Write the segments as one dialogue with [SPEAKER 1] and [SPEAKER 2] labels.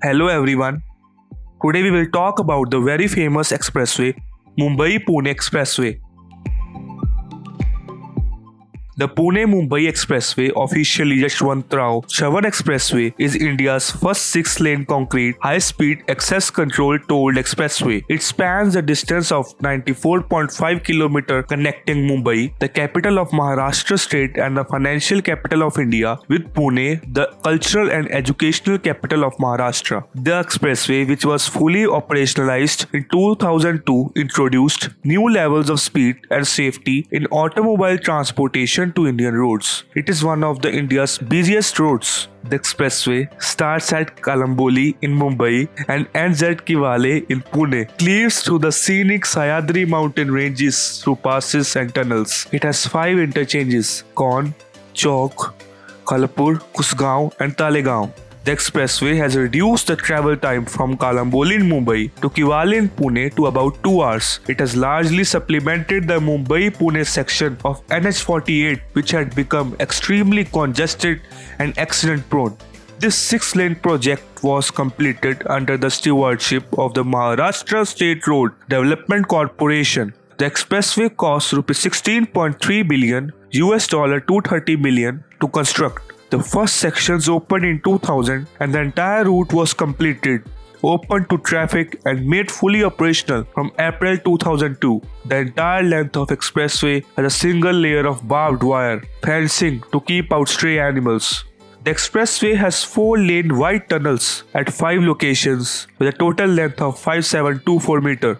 [SPEAKER 1] Hello everyone. Today we will talk about the very famous expressway, Mumbai Pune Expressway. The Pune Mumbai Expressway, officially Yashwantrao Chavan Expressway, is India's first six-lane concrete high-speed access-controlled tolled expressway. It spans a distance of 94.5 km connecting Mumbai, the capital of Maharashtra state and the financial capital of India, with Pune, the cultural and educational capital of Maharashtra. The expressway, which was fully operationalized in 2002, introduced new levels of speed and safety in automobile transportation to Indian roads. It is one of India's busiest roads. The expressway starts at Kalamboli in Mumbai and ends at Kiwale in Pune. Cleaves through the scenic Sahyadri mountain ranges through passes and tunnels. It has 5 interchanges: Kaun, Chowk, Khalapur, Kusgaon and Talegaon. The expressway has reduced the travel time from Kalamboli in Mumbai to Kiwale in Pune to about 2 hours. It has largely supplemented the Mumbai-Pune section of NH48, which had become extremely congested and accident-prone. This 6-lane project was completed under the stewardship of the Maharashtra State Road Development Corporation. The expressway cost Rs 16.3 billion, $230 million to construct. The first sections opened in 2000 and the entire route was completed, opened to traffic and made fully operational from April 2002. The entire length of expressway has a single layer of barbed wire fencing to keep out stray animals. The expressway has 4-lane wide tunnels at 5 locations with a total length of 5724 meters.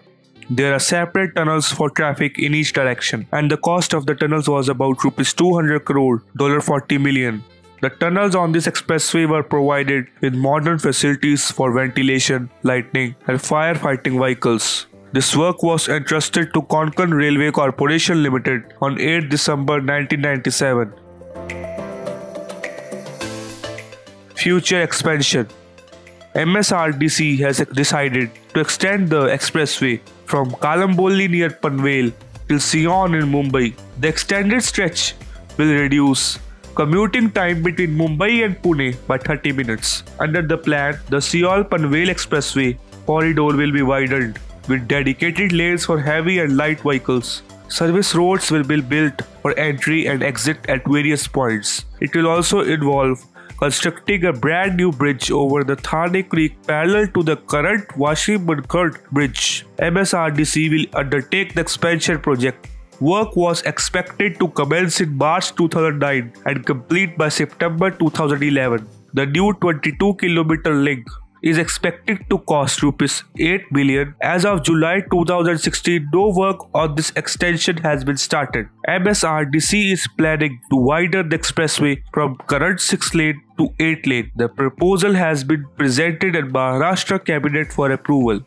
[SPEAKER 1] There are separate tunnels for traffic in each direction, and the cost of the tunnels was about Rs 200 crore, $40 million. The tunnels on this expressway were provided with modern facilities for ventilation, lighting, and firefighting vehicles. This work was entrusted to Konkan Railway Corporation Limited on 8 December 1997. Future expansion. MSRDC has decided to extend the expressway from Kalamboli near Panvel till Sion in Mumbai. The extended stretch will reduce commuting time between Mumbai and Pune by 30 minutes. Under the plan, the Seoul-Panvel Expressway corridor will be widened with dedicated lanes for heavy and light vehicles. Service roads will be built for entry and exit at various points. It will also involve constructing a brand new bridge over the Thane Creek parallel to the current Washi-Bankert Bridge. MSRDC will undertake the expansion project. Work was expected to commence in March 2009 and complete by September 2011. The new 22-kilometer link is expected to cost Rs 8 billion. As of July 2016, no work on this extension has been started. MSRDC is planning to widen the expressway from current 6-lane to 8-lane. The proposal has been presented in Maharashtra Cabinet for approval.